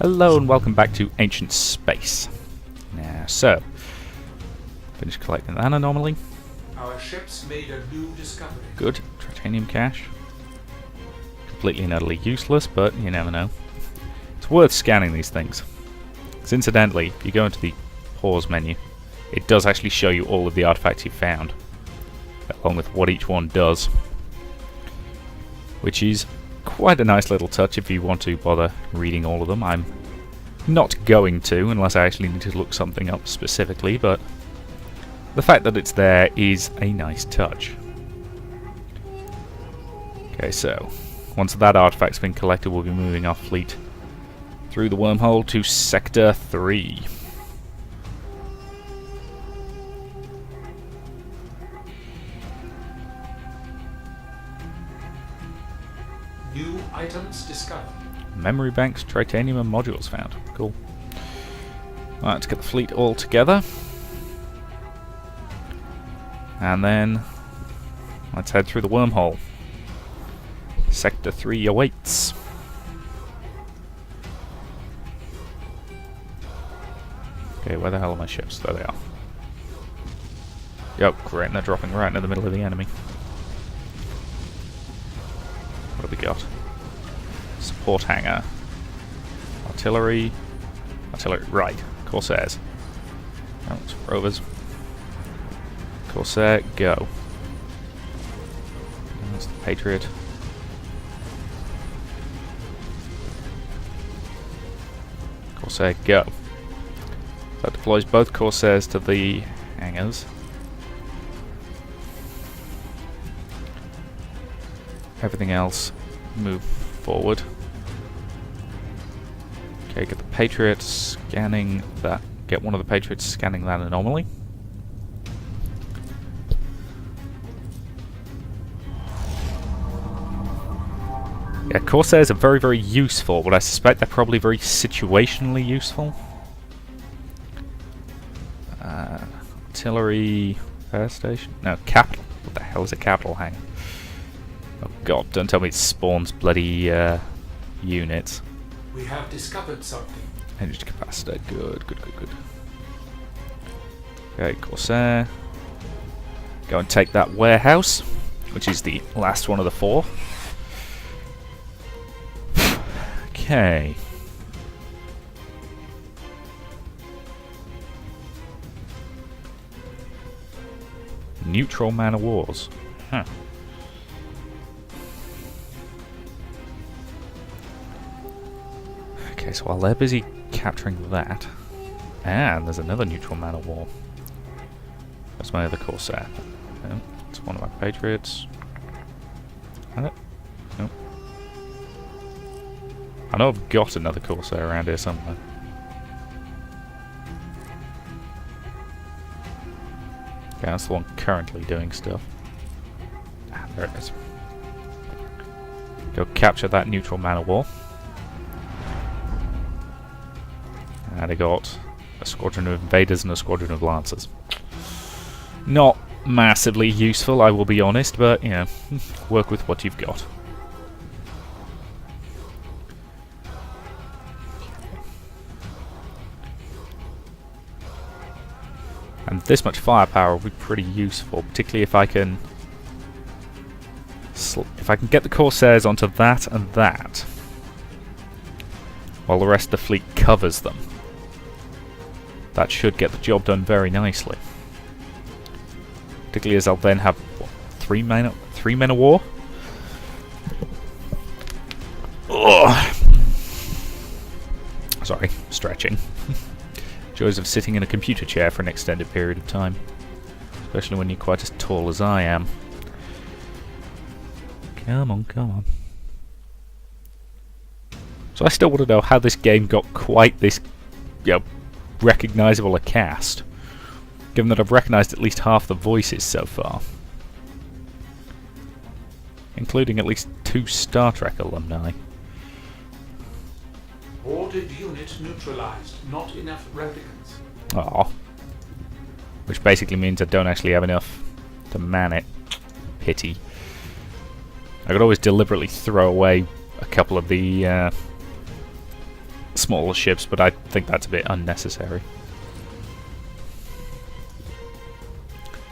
Hello and welcome back to Ancient Space. So, finished collecting that anomaly. Our ships made a new discovery. Good. Titanium cache. Completely and utterly useless, but you never know. It's worth scanning these things. Because incidentally, if you go into the pause menu, it does actually show you all of the artifacts you found, along with what each one does. Which is quite a nice little touch if you want to bother reading all of them. I'm not going to, unless I actually need to look something up specifically, but the fact that it's there is a nice touch. Okay, so once that artifact's been collected, we'll be moving our fleet through the wormhole to Sector 3. New items discovered. Memory banks, titanium and modules found. Cool. Right, let's get the fleet all together. And then let's head through the wormhole. Sector 3 awaits. Okay, where the hell are my ships? There they are. Yep, great, and they're dropping right into the middle of the enemy. What have we got? Support hangar. Artillery. Artillery, right. Corsairs. Oh, it's rovers. Corsair, go. That's the Patriot. Corsair, go. That deploys both Corsairs to the hangars. Everything else move forward. Okay, get the Patriot scanning that. Get one of the Patriots scanning that anomaly. Yeah, Corsairs are very, very useful, but I suspect they're probably very situationally useful. Artillery repair station? No, capital. What the hell is a capital hangar? Oh god, don't tell me it spawns bloody units. We have discovered something. Energy capacitor, good, good, good, good. Okay, Corsair. Go and take that warehouse, which is the last one of the 4. Okay. Neutral Man of Wars. Huh. Okay, so while they're busy capturing that, and there's another neutral Man of War. That's my other Corsair. No, it's one of my Patriots. Is it? Nope. I know I've got another Corsair around here somewhere. Okay, that's the one currently doing stuff. Ah, there it is. Go capture that neutral Man of War. And I got a squadron of invaders and a squadron of lancers. Not massively useful, I will be honest, but, you know, work with what you've got. And this much firepower will be pretty useful, particularly if I can get the Corsairs onto that and that, while the rest of the fleet covers them. That should get the job done very nicely. Particularly as I'll then have, what, 3 men of war? Ugh. Sorry, stretching. Joys of sitting in a computer chair for an extended period of time. Especially when you're quite as tall as I am. Come on, come on. So I still want to know how this game got quite this, you know, recognisable a cast, given that I've recognised at least half the voices so far, including at least 2 Star Trek alumni. Ordered unit neutralized. Not enough replicants. Aww. Which basically means I don't actually have enough to man it. Pity. I could always deliberately throw away a couple of the smaller ships, but I think that's a bit unnecessary.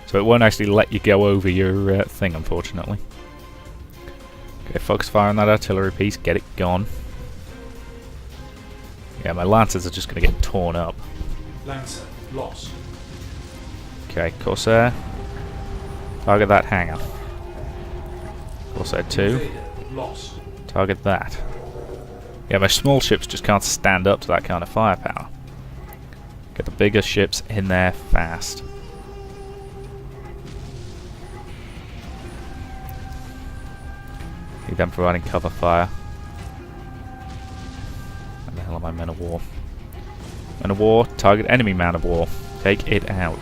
So it won't actually let you go over your thing, unfortunately. Okay, focus fire on that artillery piece, get it gone. Yeah, my lancers are just going to get torn up. Lancer lost. Okay, Corsair. Target that hangar. Corsair 2. Invader lost. Target that. Yeah, my small ships just can't stand up to that kind of firepower. Get the bigger ships in there fast. Need them providing cover fire. Where the hell are my men of war? Men of war, target enemy man of war. Take it out.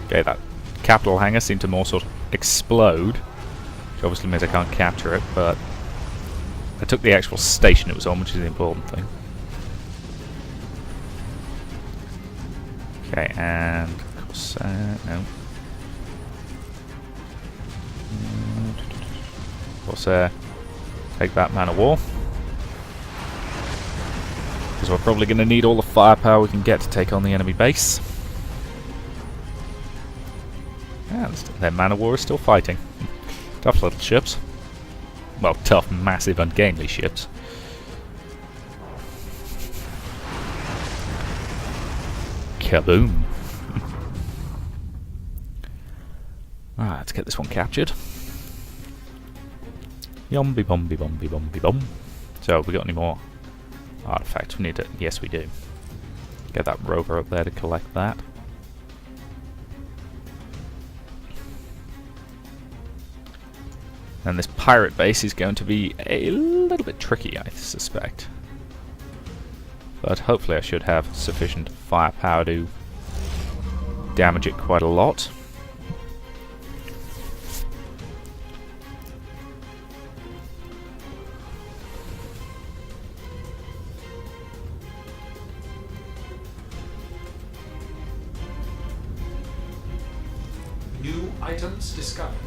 Okay, that capital hangar seemed to more sort of explode, which obviously means I can't capture it, but I took the actual station it was on, which is the important thing. Okay, and Corsair, no. Corsair, take that man of war. Because we're probably going to need all the firepower we can get to take on the enemy base. And their man of war is still fighting. Tough little ships. Well, tough, massive, ungainly ships. Kaboom! Alright, let's get this one captured. Yomby bomby bomby bomby bom. So, have we got any more artifacts? We need to. Yes, we do. Get that rover up there to collect that. And this pirate base is going to be a little bit tricky, I suspect. But hopefully I should have sufficient firepower to damage it quite a lot. New items discovered.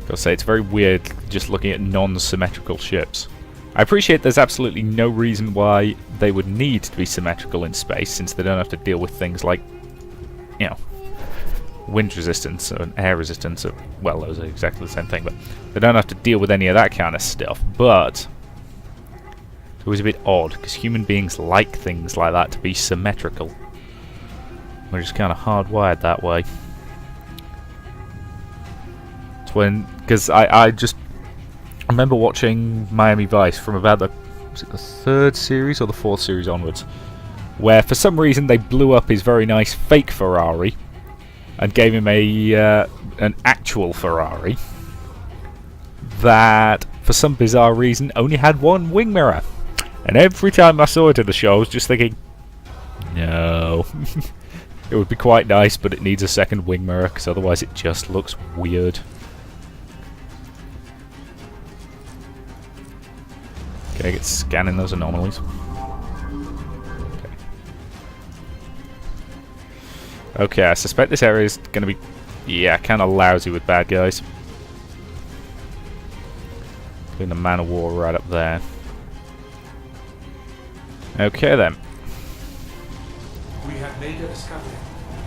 Gotta say, it's very weird just looking at non-symmetrical ships. I appreciate there's absolutely no reason why they would need to be symmetrical in space, since they don't have to deal with things like, you know, wind resistance and air resistance. Or, well, those are exactly the same thing, but they don't have to deal with any of that kind of stuff. But it's always a bit odd, because human beings like things like that to be symmetrical. We're just kind of hardwired that way. Because I remember watching Miami Vice from about was it the 3rd series or the 4th series onwards, where for some reason they blew up his very nice fake Ferrari and gave him an actual Ferrari that for some bizarre reason only had one wing mirror. And every time I saw it in the show I was just thinking, no. It would be quite nice, but it needs a second wing mirror, because otherwise it just looks weird. Okay, get scanning those anomalies. Okay, I suspect this area is going to be, yeah, kind of lousy with bad guys. Doing the man of war right up there. Okay then. We have made a discovery.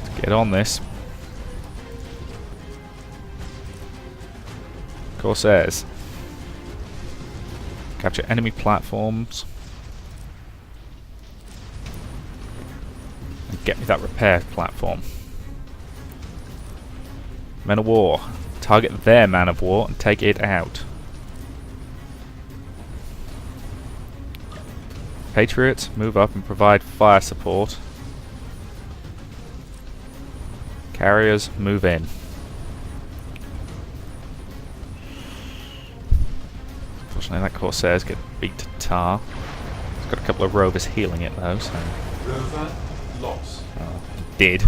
Let's get on this. Corsairs. Capture enemy platforms. And get me that repair platform. Men of war. Target their man of war and take it out. Patriots, move up and provide fire support. Carriers, move in. Unfortunately, that Corsair's get beat to tar. It's got a couple of rovers healing it though, so. Rover lost. Did.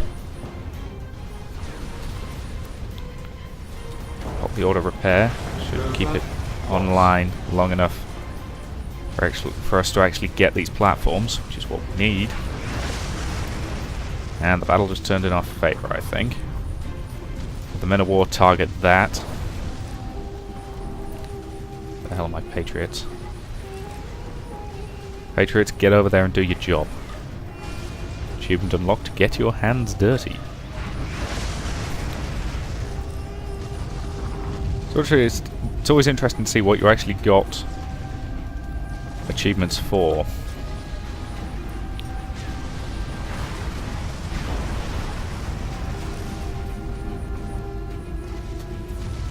Pop the auto repair. Should keep it online long enough for us to actually get these platforms, which is what we need. And the battle just turned in our favour, I think. The men of war target that. Where the hell are my Patriots? Patriots, get over there and do your job. Achievement unlocked, get your hands dirty. So actually, it's always interesting to see what you actually got achievements for.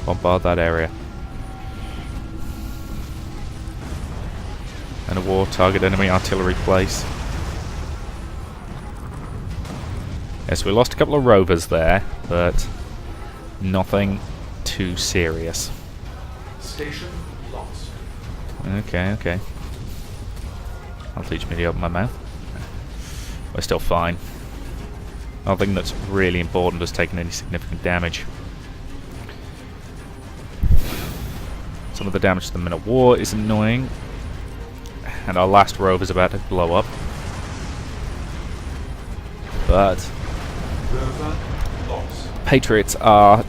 Bombard that area. And a war, target enemy artillery place. Yes, we lost a couple of rovers there, but nothing too serious. Station lost. Okay, okay. I'll teach me to open my mouth. We're still fine. Nothing that's really important has taken any significant damage. Some of the damage to the men of war is annoying. And our last rover's about to blow up. But Rover lost. Patriots are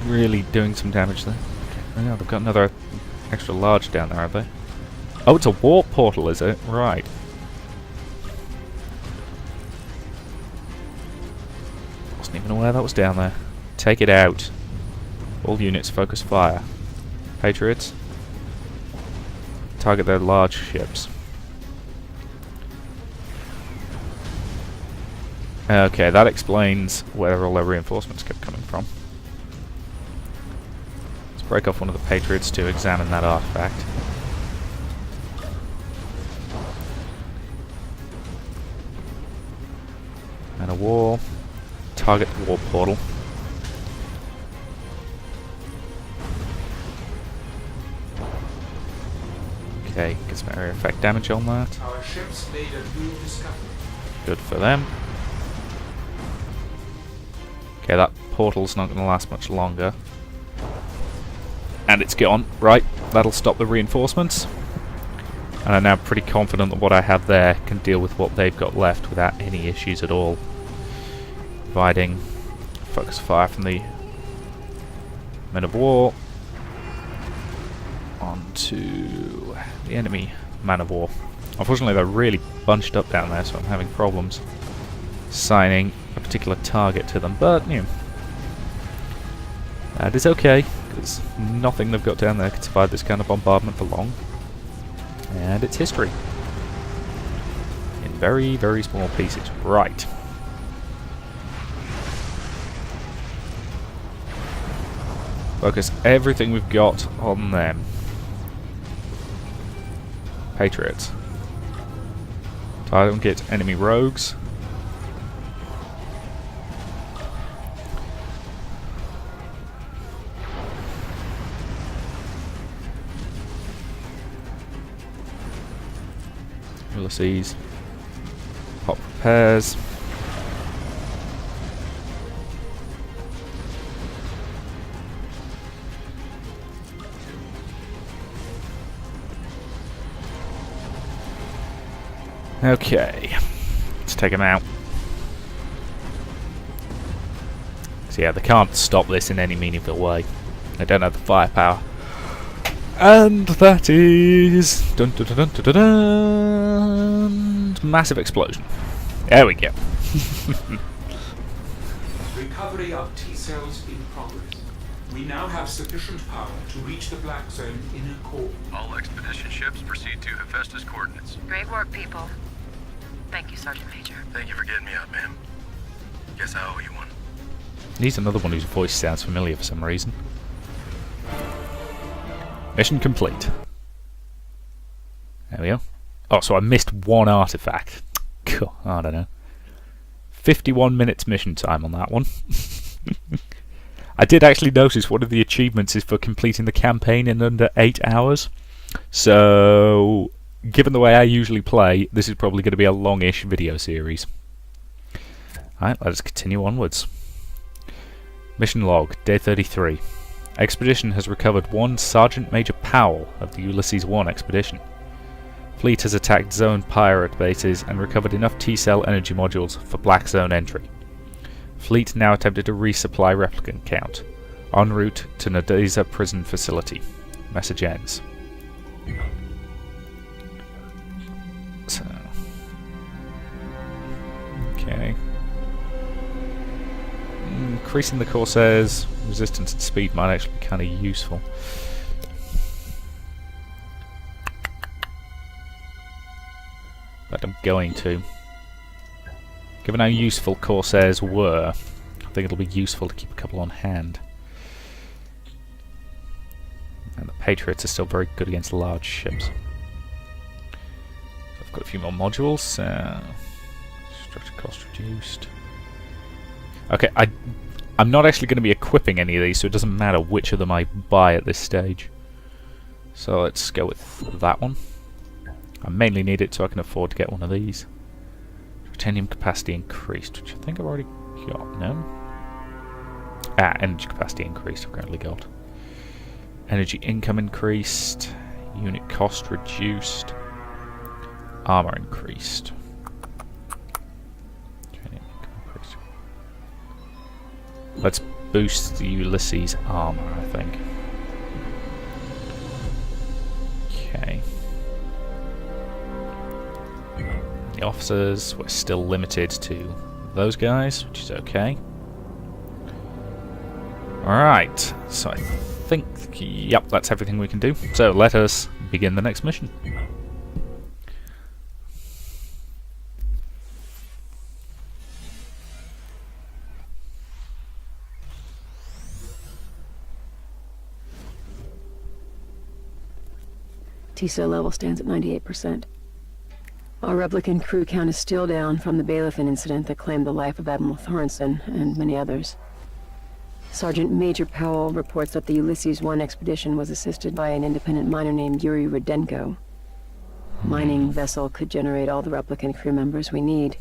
really doing some damage there. Oh yeah, they've got another extra large down there, have they? Oh, it's a warp portal, is it? Right. Wasn't even aware that was down there. Take it out. All units focus fire. Patriots, target their large ships. Okay, that explains where all their reinforcements kept coming from. Let's break off one of the Patriots to examine that artifact. And a wall. Target the warp portal. Okay, get some area effect damage on that. Our ships made a new discovery. Good for them. Okay, that portal's not going to last much longer. And it's gone. Right, that'll stop the reinforcements. And I'm now pretty confident that what I have there can deal with what they've got left without any issues at all. Providing focus fire from the men of war onto the enemy man of war. Unfortunately, they're really bunched up down there, so I'm having problems assigning a particular target to them. But, you know, that is okay, because nothing they've got down there can survive this kind of bombardment for long. And it's history. In very, very small pieces. Right. Focus everything we've got on them. Patriots. Target enemy rogues. Ulysses. Hot repairs. Okay, let's take him out. So yeah, they can't stop this in any meaningful way. They don't have the firepower. And that is... Dun, dun, dun, dun, dun, dun, dun, massive explosion. There we go. Recovery of T-cells in progress. We now have sufficient power to reach the Black Zone inner core. All expedition ships proceed to Hephaestus coordinates. Great work, people. Thank you, Sergeant Major. Thank you for getting me out, ma'am. Guess I owe you one. He's another one whose voice sounds familiar for some reason. Mission complete. There we go. Oh, so I missed one artifact. Cool. I don't know. 51 minutes mission time on that one. I did actually notice one of the achievements is for completing the campaign in under 8 hours. So, given the way I usually play, this is probably going to be a longish video series. Alright, let us continue onwards. Mission log, day 33. Expedition has recovered one Sergeant Major Powell of the Ulysses 1 expedition. Fleet has attacked zone pirate bases and recovered enough T-cell energy modules for Black Zone entry. Fleet now attempted to resupply replicant count. En route to Nadeza prison facility. Message ends. So... Okay. Increasing the Corsair's resistance and speed might actually be kind of useful. But I'm going to. Given how useful Corsairs were, I think it'll be useful to keep a couple on hand. And the Patriots are still very good against large ships. So I've got a few more modules. Structure cost reduced. Okay, I'm not actually going to be equipping any of these, so it doesn't matter which of them I buy at this stage. So let's go with that one. I mainly need it so I can afford to get one of these. Titanium capacity increased, which I think I've already got, no? Energy capacity increased, I've currently got. Energy income increased. Unit cost reduced. Armor increased. Titanium income increased. Let's boost the Ulysses armor, I think. Okay. The officers, we're still limited to those guys, which is okay. Alright, so I think, yep, that's everything we can do. So let us begin the next mission. T-cell level stands at 98%. Our replicant crew count is still down from the Bailiffin incident that claimed the life of Admiral Thorensen and many others. Sergeant Major Powell reports that the Ulysses 1 expedition was assisted by an independent miner named Yuri Rudenko. Mining vessel could generate all the replicant crew members we need.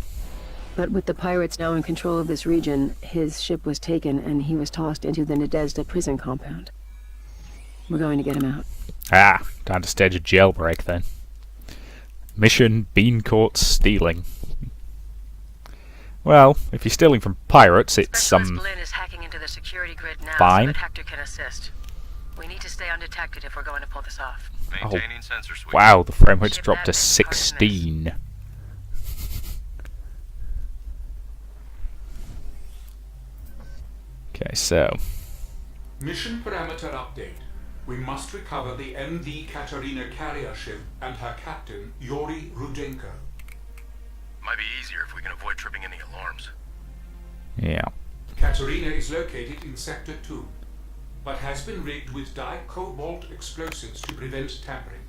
But with the pirates now in control of this region, his ship was taken and he was tossed into the Nadezhda prison compound. We're going to get him out. Time to stage a jailbreak then. Mission Bean Court stealing. Well, if you're stealing from pirates, it's Specialist Lin is hacking into the security grid now fine. so that Hector can assist. We need to stay undetected if we're going to pull this off. Maintaining sensor switch. Wow, the frame rate's Ship dropped to admin part of 16. Okay, so Mission parameter update. We must recover the MV Katerina carrier ship and her captain, Yuri Rudenko. Might be easier if we can avoid tripping any alarms. yeah. Katerina is located in Sector 2, but has been rigged with dicobalt explosives to prevent tampering.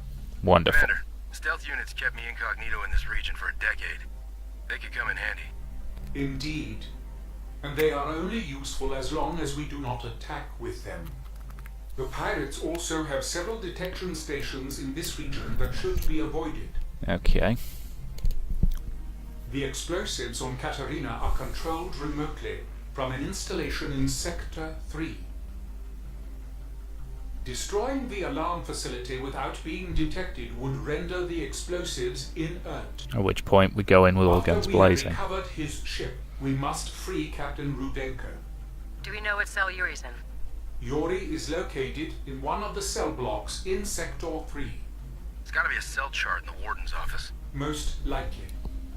Wonderful. Commander, stealth units kept me incognito in this region for a decade. They could come in handy. Indeed. And they are only useful as long as we do not attack with them. The pirates also have several detection stations in this region that should be avoided. Okay. The explosives on Katerina are controlled remotely from an installation in Sector 3. Destroying the alarm facility without being detected would render the explosives inert. At which point we go in with all guns After we blazing. have recovered his ship, we must free Captain Rudenko. Do we know what cell Yuri's in? Yuri is located in one of the cell blocks in Sector 3. There's gotta be a cell chart in the warden's office. Most likely,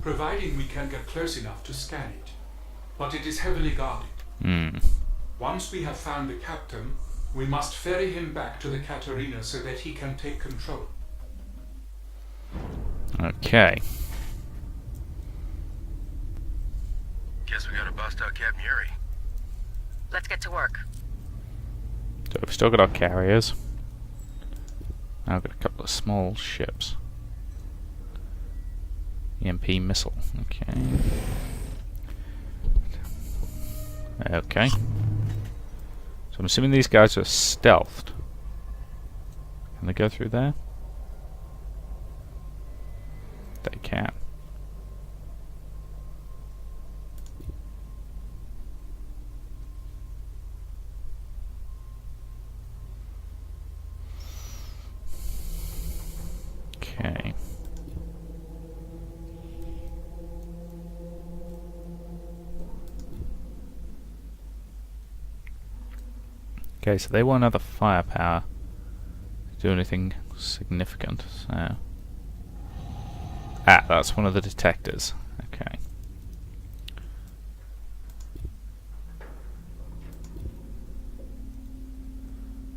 providing we can get close enough to scan it. But it is heavily guarded. Once we have found the captain, we must ferry him back to the Katerina so that he can take control. Okay. Guess we gotta bust out Captain Yuri. Let's get to work. So we've still got our carriers. Now we've got a couple of small ships. EMP missile. Okay. Okay. So I'm assuming these guys are stealthed. Can they go through there? They can. Okay. Okay, so they won't have the firepower to do anything significant, so... Ah, that's one of the detectors. Okay.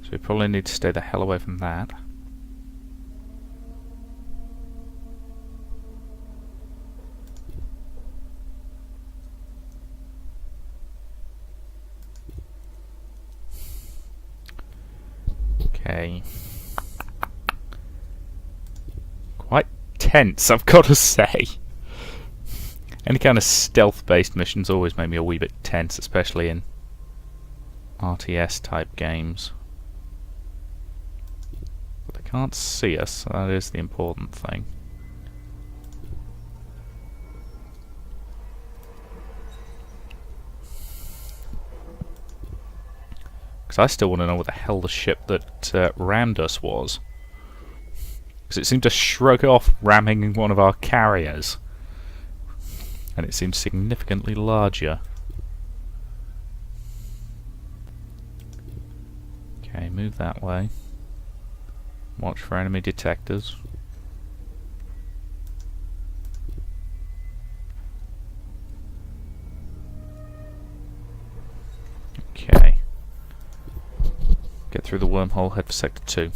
So we probably need to stay the hell away from that. Okay. Quite tense, I've got to say. Any kind of stealth-based missions always make me a wee bit tense, especially in RTS-type games. But they can't see us, so that is the important thing. Because I still want to know what the hell the ship that rammed us was. Because it seemed to shrug off ramming one of our carriers. And it seemed significantly larger. Okay, move that way. Watch for enemy detectors. Okay. Get through the wormhole, head for Sector 2.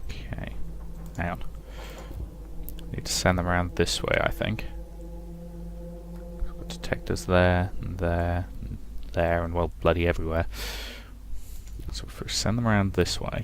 Okay. Hang on. Need to send them around this way, I think. Got detectors there, and there, and there, and well, bloody everywhere. So first send them around this way.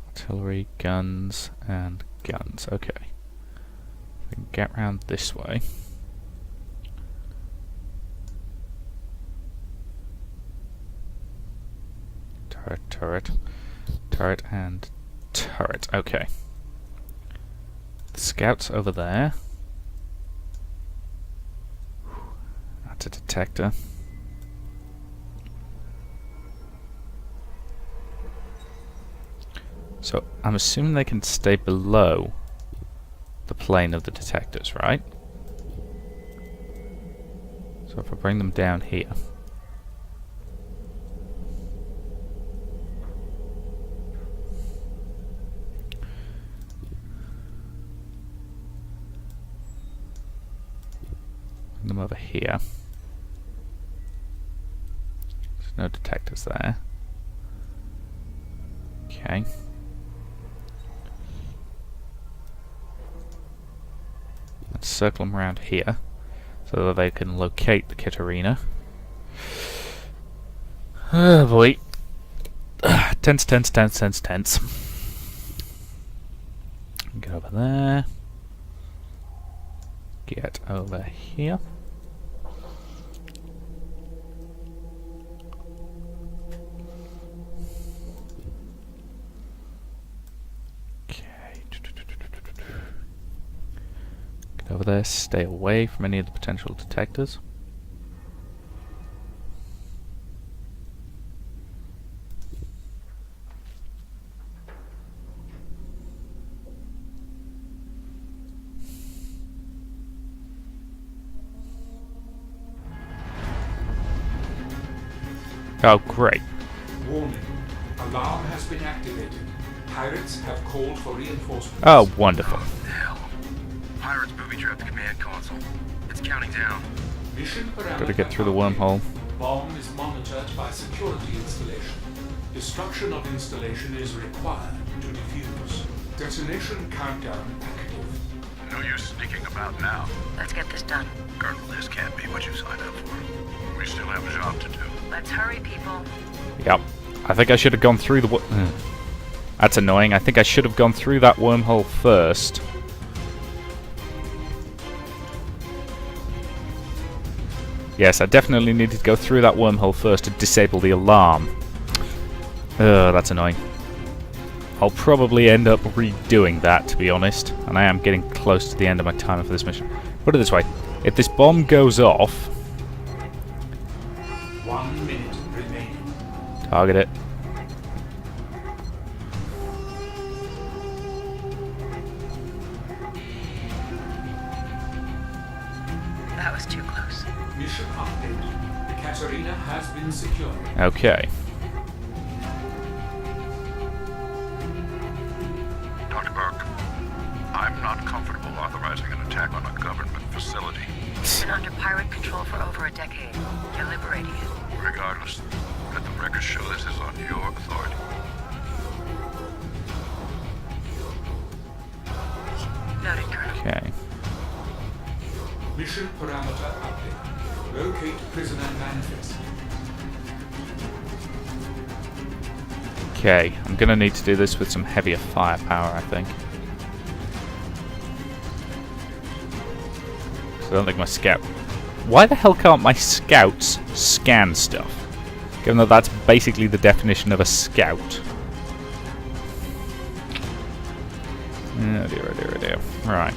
Artillery, guns, and guns. Okay. We can get round this way. Turret, turret, turret, and turret. Okay. The scout's over there. That's a detector. So I'm assuming they can stay below the plane of the detectors, right? So if I bring them down here, bring them over here. There's no detectors there. Okay. Circle them around here so that they can locate the Katarina. Oh boy. Tense, tense, tense, tense, tense. Get over there. Get over here. Over there, stay away from any of the potential detectors. Oh, great. Warning. Alarm has been activated. Pirates have called for reinforcements. Oh, wonderful. Hell. Pirates booby-trapped the command console. It's counting down. Mission parameter Gotta get through the updated. wormhole. Bomb is monitored by security installation. Destruction of installation is required to defuse. Detonation countdown active. No use sneaking about now. Let's get this done. Colonel, this can't be what you signed up for. We still have a job to do. Let's hurry, people. Yep. I think I should have gone through the That's annoying. I think I should have gone through that wormhole first. Yes, I definitely needed to go through that wormhole first to disable the alarm. That's annoying. I'll probably end up redoing that, to be honest, and I am getting close to the end of my timer for this mission. Put it this way, if this bomb goes off... 1 minute remaining. Target it. That was too close. Mission update. The Katarina has been secured. Okay. Dr. Burke, I'm not comfortable authorizing an attack on a government facility. It's been under pirate control for over a decade. You're liberating it. Regardless, let the records show this is on your authority. Noted, Colonel. Okay. Mission parameter update. Locate prisoner manifest. Okay, I'm gonna need to do this with some heavier firepower, I think. I don't think my scout... Why the hell can't my scouts scan stuff? Given that that's basically the definition of a scout. Oh dear, oh dear, oh dear. Right.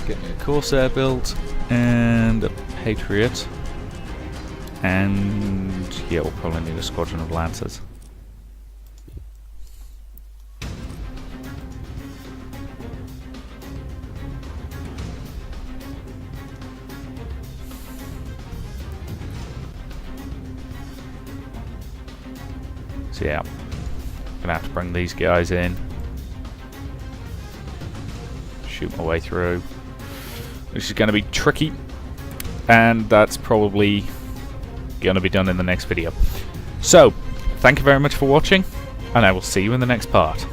Get me a Corsair build and a Patriot. And yeah, we'll probably need a squadron of Lancers. So yeah, gonna have to bring these guys in, shoot my way through, which is gonna be tricky, and that's probably gonna be done in the next video. So, thank you very much for watching, and I will see you in the next part.